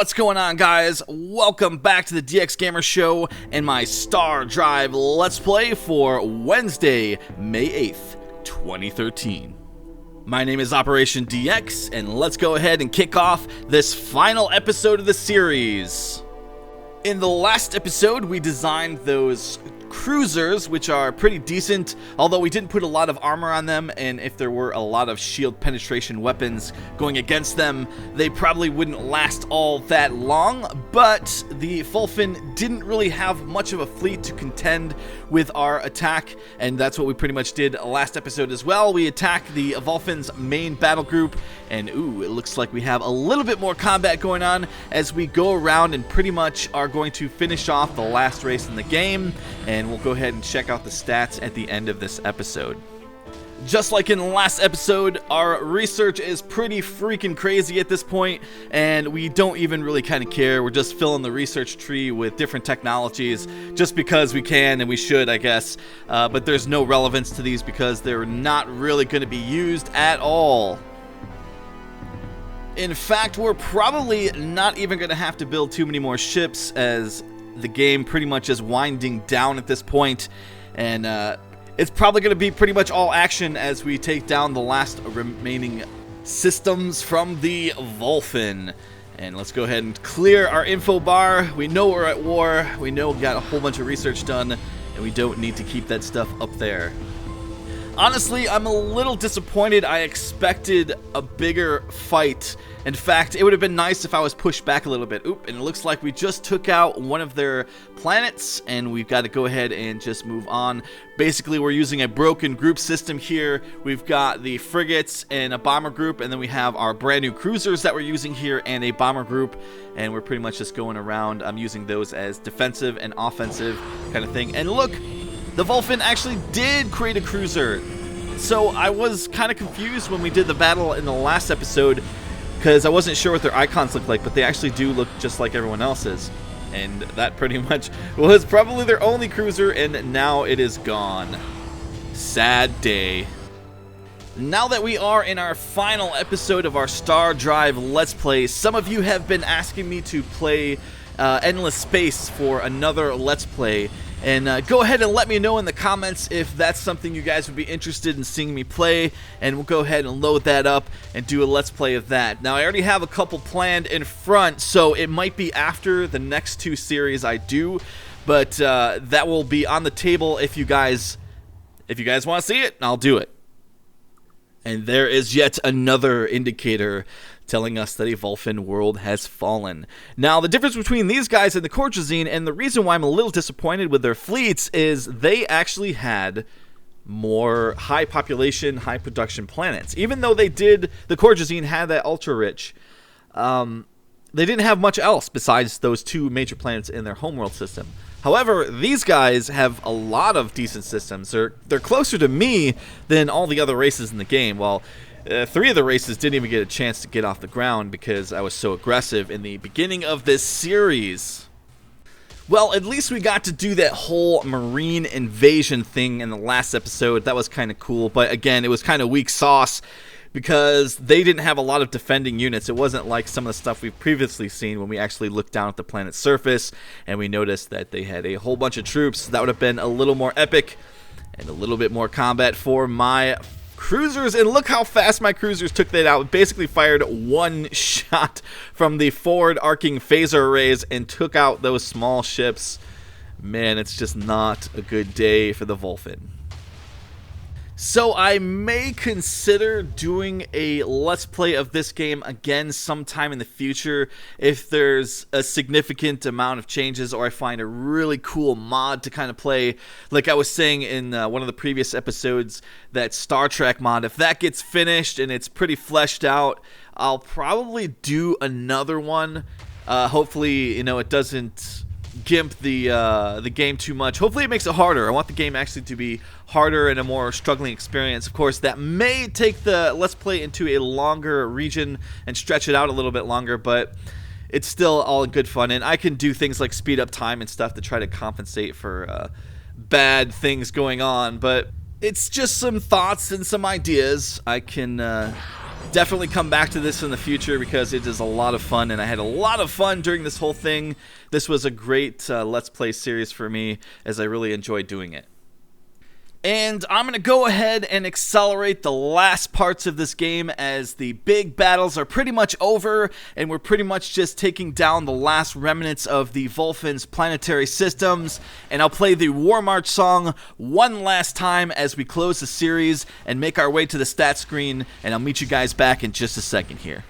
What's going on, guys? Welcome back to the DX Gamer Show and my Stardrive Let's Play for Wednesday, May 8th, 2013. My name is OperationDx, and let's go ahead and kick off this final episode of the series. In the last episode, we designed those cruisers, which are pretty decent, although we didn't put a lot of armor on them, and if there were a lot of shield penetration weapons going against them, they probably wouldn't last all that long. But the Vulfin didn't really have much of a fleet to contend with our attack, and that's what we pretty much did last episode as well. We attacked the Vulfin's main battle group, and ooh, it looks like we have a little bit more combat going on as we go around and pretty much are going to finish off the last race in the game, and we'll go ahead and check out the stats at the end of this episode. Just like in the last episode, our research is pretty freaking crazy at this point, and we don't even really kind of care. We're just filling the research tree with different technologies just because we can and we should, I guess. But there's no relevance to these because they're not really going to be used at all. In fact, we're probably not even going to have to build too many more ships, as the game pretty much is winding down at this point, and it's probably going to be pretty much all action as we take down the last remaining systems from the Vulfin. And let's go ahead and clear our info bar. We know we're at war, we know we got a whole bunch of research done, and we don't need to keep that stuff up there. Honestly, I'm a little disappointed. I expected a bigger fight. In fact, it would have been nice if I was pushed back a little bit. Oop, and it looks like we just took out one of their planets, and we've got to go ahead and just move on. Basically, we're using a broken group system here. We've got the frigates and a bomber group, and then we have our brand new cruisers that we're using here and a bomber group, and we're pretty much just going around. I'm using those as defensive and offensive kind of thing. And look, the Vulfin actually did create a cruiser. So I was kind of confused when we did the battle in the last episode, because I wasn't sure what their icons look like, but they actually do look just like everyone else's. And that pretty much was probably their only cruiser, and now it is gone. Sad day. Now that we are in our final episode of our Stardrive Let's Play, some of you have been asking me to play Endless Space for another Let's Play. And go ahead and let me know in the comments if that's something you guys would be interested in seeing me play, and we'll go ahead and load that up and do a Let's Play of that. Now, I already have a couple planned in front, so it might be after the next two series I do, but that will be on the table if you guys want to see it, I'll do it. And there is yet another indicator telling us that a Vulfin world has fallen. Now, the difference between these guys and the Cortrazine, and the reason why I'm a little disappointed with their fleets, is they actually had more high population, high production planets. Even though the Cortrazine had that ultra rich, they didn't have much else besides those two major planets in their homeworld system. However, these guys have a lot of decent systems. They're closer to me than all the other races in the game. Well, three of the races didn't even get a chance to get off the ground because I was so aggressive in the beginning of this series. Well, at least we got to do that whole marine invasion thing in the last episode. That was kind of cool, but again, it was kind of weak sauce because they didn't have a lot of defending units. It wasn't like some of the stuff we've previously seen when we actually looked down at the planet's surface and we noticed that they had a whole bunch of troops. That would have been a little more epic and a little bit more combat for my cruisers. And look how fast my cruisers took that out. Basically fired one shot from the forward arcing phaser arrays and took out those small ships. Man, it's just not a good day for the Vulfin. So I may consider doing a Let's Play of this game again sometime in the future if there's a significant amount of changes, or I find a really cool mod to kind of play. Like I was saying in one of the previous episodes, that Star Trek mod, if that gets finished and it's pretty fleshed out, I'll probably do another one. Hopefully, it doesn't gimp the game too much. Hopefully it makes it harder. I want the game actually to be harder and a more struggling experience. Of course, that may take the Let's Play into a longer region and stretch it out a little bit longer, but it's still all good fun, and I can do things like speed up time and stuff to try to compensate for bad things going on. But it's just some thoughts and some ideas. I can Definitely come back to this in the future because it is a lot of fun, and I had a lot of fun during this whole thing. This was a great Let's Play series for me, as I really enjoyed doing it. And I'm going to go ahead and accelerate the last parts of this game, as the big battles are pretty much over, and we're pretty much just taking down the last remnants of the Vulfin's planetary systems. And I'll play the War March song one last time as we close the series and make our way to the stat screen, and I'll meet you guys back in just a second here.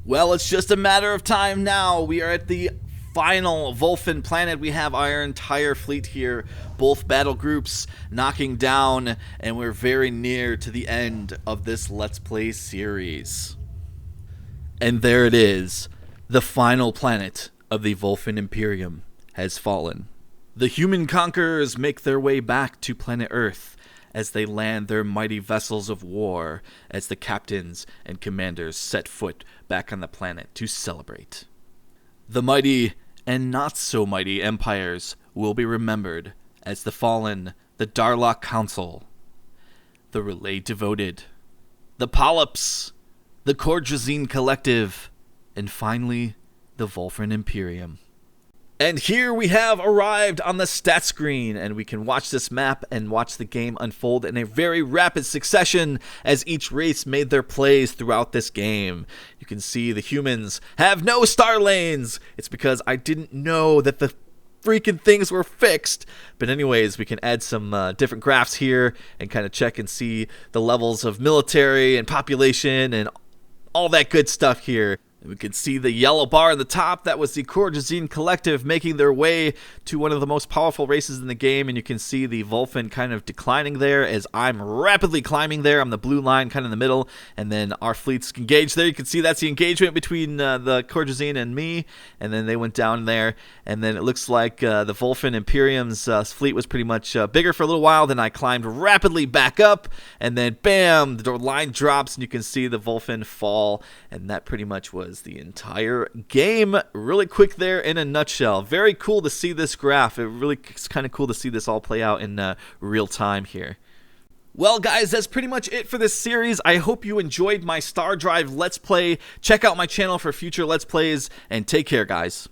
Well, it's just a matter of time now. We are at the final Vulfin planet. We have our entire fleet here, both battle groups knocking down, and we're very near to the end of this Let's Play series. And there it is. The final planet of the Vulfin Imperium has fallen. The human conquerors make their way back to planet Earth as they land their mighty vessels of war, as the captains and commanders set foot back on the planet to celebrate. The mighty and not so mighty empires will be remembered as the Fallen, the Darlock Council, the Relay Devoted, the Polyps, the Cordrazine Collective, and finally, the Vulfin Imperium. And here we have arrived on the stat screen, and we can watch this map and watch the game unfold in a very rapid succession as each race made their plays throughout this game. You can see the humans have no star lanes. It's because I didn't know that the freaking things were fixed. But anyways, we can add some different graphs here and kind of check and see the levels of military and population and all that good stuff here. We can see the yellow bar on the top. That was the Courgesine Collective making their way to one of the most powerful races in the game. And you can see the Vulfin kind of declining there as I'm rapidly climbing there. I'm the blue line kind of in the middle. And then our fleets engaged there. You can see that's the engagement between the Courgesine and me. And then they went down there. And then it looks like the Vulfin Imperium's fleet was pretty much bigger for a little while. Then I climbed rapidly back up. And then bam, the line drops and you can see the Vulfin fall. And that pretty much was the entire game. Really quick there in a nutshell. Very cool to see this graph. It really is kind of cool to see this all play out in real time here. Well, guys, that's pretty much it for this series. I hope you enjoyed my Stardrive Let's Play. Check out my channel for future Let's Plays, and take care, guys.